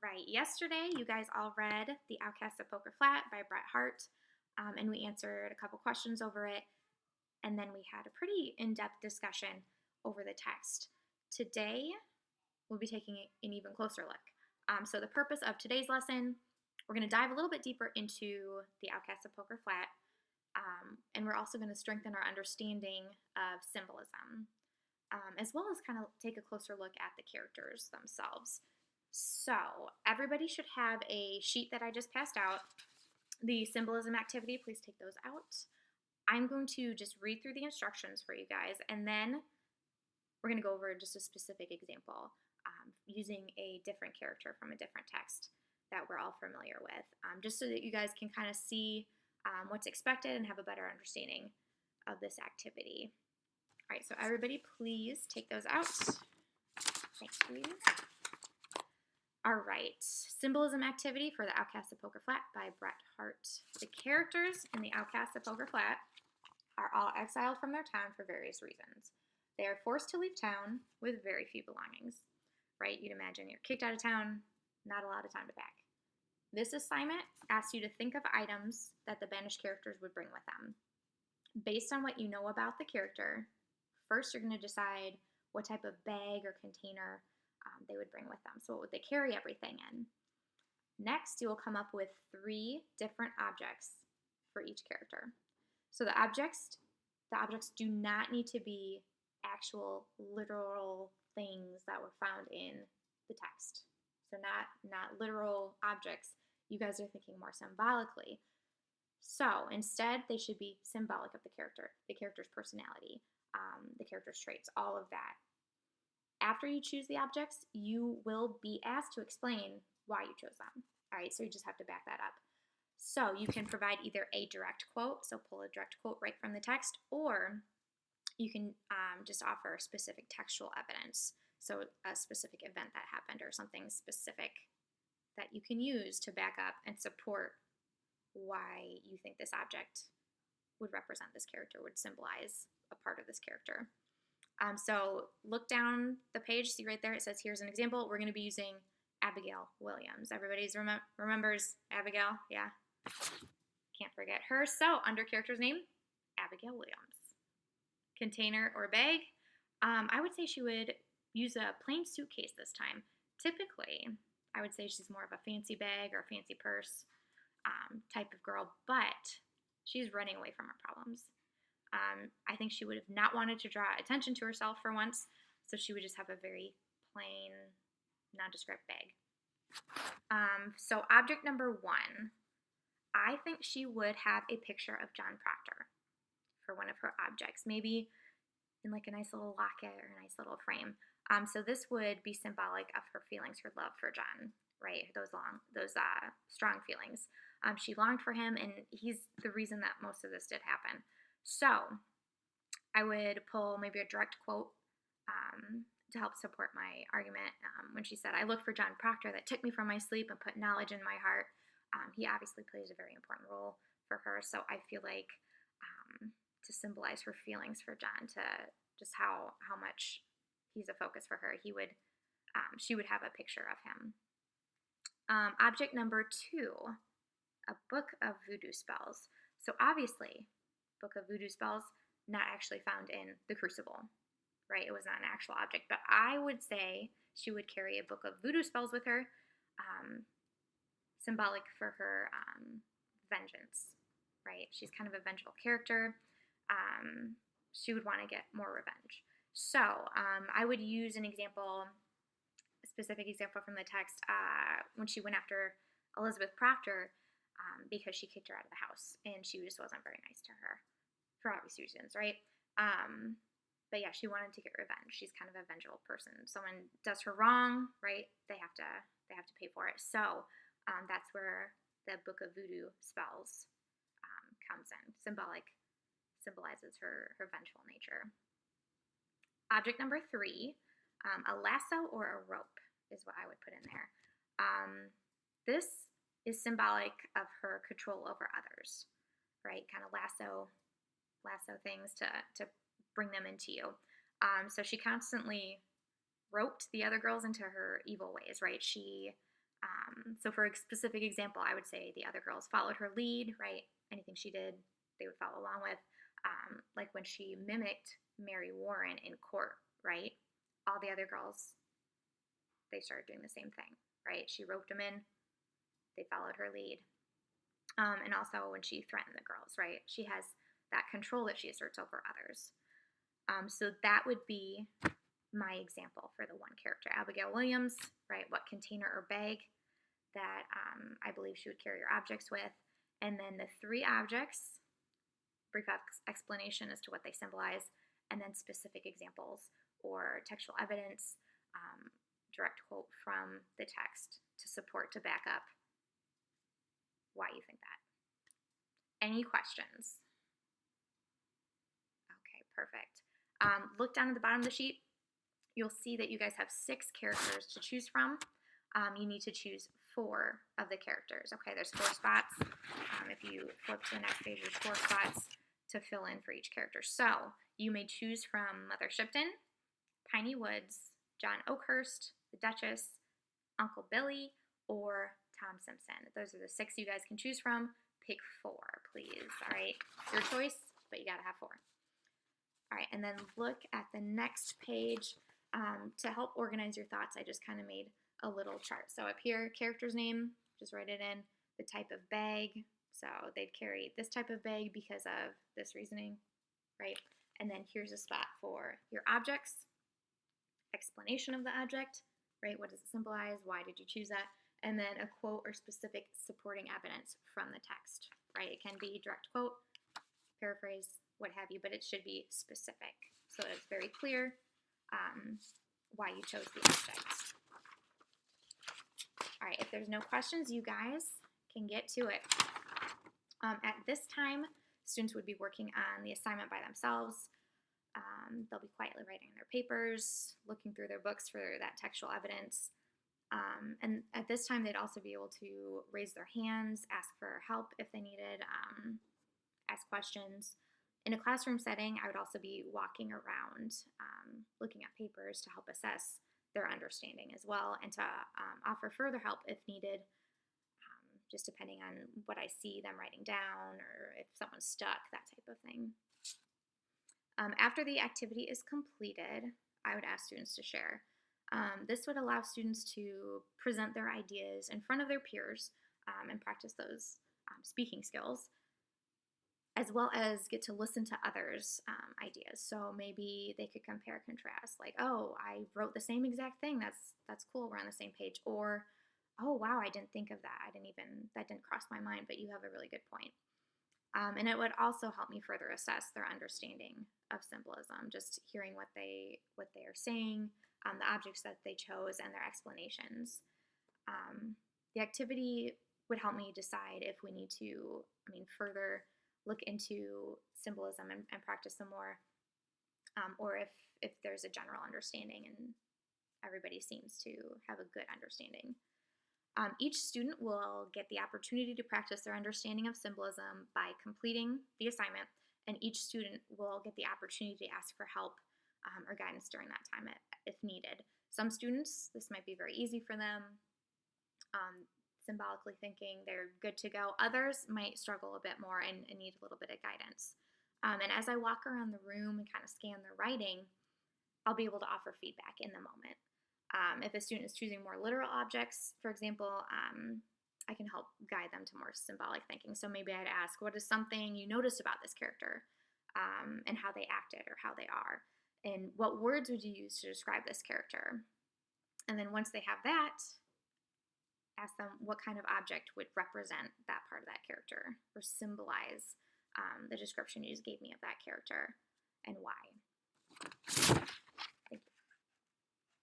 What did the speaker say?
Right. Yesterday, you guys all read The Outcasts of Poker Flat by Bret Harte, and we answered a couple questions over it, and then we had a pretty in-depth discussion over the text. Today, we'll be taking an even closer look. So the purpose of today's lesson, we're going to dive a little bit deeper into The Outcasts of Poker Flat, and we're also going to strengthen our understanding of symbolism, as well as kind of take a closer look at the characters themselves. So everybody should have a sheet that I just passed out. The symbolism activity, please take those out. I'm going to just read through the instructions for you guys, and then we're going to go over just a specific example using a different character from a different text that we're all familiar with, just so that you guys can kind of see what's expected and have a better understanding of this activity. All right, so everybody please take those out. Thanks, please. All right, Symbolism Activity for the Outcasts of Poker Flat by Bret Harte. The characters in the Outcasts of Poker Flat are all exiled from their town for various reasons. They are forced to leave town with very few belongings, right? You'd imagine you're kicked out of town, not a lot of time to pack. This assignment asks you to think of items that the banished characters would bring with them. Based on what you know about the character, first you're going to decide what type of bag or container they would bring with them. So what would they carry everything in? Next, you will come up with 3 different objects for each character. So the objects do not need to be actual literal things that were found in the text. So not literal objects. You guys are thinking more symbolically. So instead, they should be symbolic of the character's personality, the character's traits, all of that. After you choose the objects, you will be asked to explain why you chose them. All right, so you just have to back that up. So you can provide either a direct quote, so pull a direct quote right from the text, or you can just offer specific textual evidence, so a specific event that happened or something specific that you can use to back up and support why you think this object would represent this character, would symbolize a part of this character. So look down the page, see right there, it says here's an example. We're going to be using Abigail Williams. Everybody's remembers Abigail, yeah? Can't forget her. So under character's name, Abigail Williams. Container or bag, I would say she would use a plain suitcase this time. Typically, I would say she's more of a fancy bag or a fancy purse type of girl, but she's running away from her problems. I think she would have not wanted to draw attention to herself for once, so she would just have a very plain, nondescript bag. So object number 1, I think she would have a picture of John Proctor for one of her objects, maybe in like a nice little locket or a nice little frame. So this would be symbolic of her feelings, her love for John, right? Those strong feelings. She longed for him, and he's the reason that most of this did happen. So I would pull maybe a direct quote to help support my argument when she said, I looked for John Proctor that took me from my sleep and put knowledge in my heart. He obviously plays a very important role for her, so I feel like to symbolize her feelings for John, to just how much he's a focus for her, she would have a picture of him. Object number 2, a book of voodoo spells. So obviously, book of voodoo spells, not actually found in the crucible, right? It was not an actual object, but I would say she would carry a book of voodoo spells with her, symbolic for her vengeance, right? She's kind of a vengeful character. She would want to get more revenge. So I would use a specific example from the text when she went after Elizabeth Proctor because she kicked her out of the house and she just wasn't very nice to her for obvious reasons, right? But yeah, she wanted to get revenge. She's kind of a vengeful person. Someone does her wrong, right? They have to pay for it. So that's where the book of voodoo spells comes in. Symbolizes her vengeful nature. Object number 3, a lasso or a rope is what I would put in there. This is symbolic of her control over others, right? Kind of lasso things to bring them into you. So she constantly roped the other girls into her evil ways, right? She So for a specific example, I would say the other girls followed her lead, right? Anything she did, they would follow along with. Like when she mimicked Mary Warren in court, right? All the other girls, they started doing the same thing, right? She roped them in, they followed her lead. And also when she threatened the girls, right? She has that control that she asserts over others. So that would be my example for the one character, Abigail Williams, right? What container or bag that I believe she would carry her objects with. And then the 3 objects, brief explanation as to what they symbolize, and then specific examples or textual evidence, direct quote from the text to support, to back up why you think that. Any questions? Okay, perfect. Look down at the bottom of the sheet. You'll see that you guys have 6 characters to choose from. You need to choose 4 of the characters. Okay, there's 4 spots. If you flip to the next page, there's 4 spots to fill in for each character. So you may choose from Mother Shipton, Piney Woods, John Oakhurst, the Duchess, Uncle Billy, or Tom Simpson. Those are the 6 you guys can choose from. Pick 4, please. All right, your choice, but you gotta have 4. All right, and then look at the next page. To help organize your thoughts, I just kind of made a little chart. So up here, character's name, just write it in. The type of bag, so they'd carry this type of bag because of this reasoning, right? And then here's a spot for your objects, explanation of the object, right? What does it symbolize? Why did you choose that? And then a quote or specific supporting evidence from the text, right? It can be direct quote, paraphrase, what have you, but it should be specific so that it's very clear why you chose the object. All right, if there's no questions, you guys can get to it. At this time, students would be working on the assignment by themselves. They'll be quietly writing their papers, looking through their books for that textual evidence. And at this time, they'd also be able to raise their hands, ask for help if they needed, ask questions. In a classroom setting, I would also be walking around, looking at papers to help assess their understanding as well, and to offer further help if needed, just depending on what I see them writing down or if someone's stuck, that type of thing. After the activity is completed, I would ask students to share. This would allow students to present their ideas in front of their peers and practice those speaking skills, as well as get to listen to others' ideas. So maybe they could compare, contrast, like, oh, I wrote the same exact thing. That's cool. We're on the same page. Or, oh, wow, I didn't think of that. That didn't cross my mind, but you have a really good point. And it would also help me further assess their understanding of symbolism, just hearing what they are saying, the objects that they chose, and their explanations. The activity would help me decide if we need to, further look into symbolism and practice some more, or if there's a general understanding and everybody seems to have a good understanding. Each student will get the opportunity to practice their understanding of symbolism by completing the assignment, and each student will get the opportunity to ask for help or guidance during that time if needed. Some students, this might be very easy for them, symbolically thinking they're good to go. Others might struggle a bit more and need a little bit of guidance. And as I walk around the room and kind of scan their writing, I'll be able to offer feedback in the moment. If a student is choosing more literal objects, for example, I can help guide them to more symbolic thinking. So maybe I'd ask, what is something you noticed about this character, and how they acted or how they are? And what words would you use to describe this character? And then once they have that, ask them what kind of object would represent that part of that character or symbolize the description you just gave me of that character and why.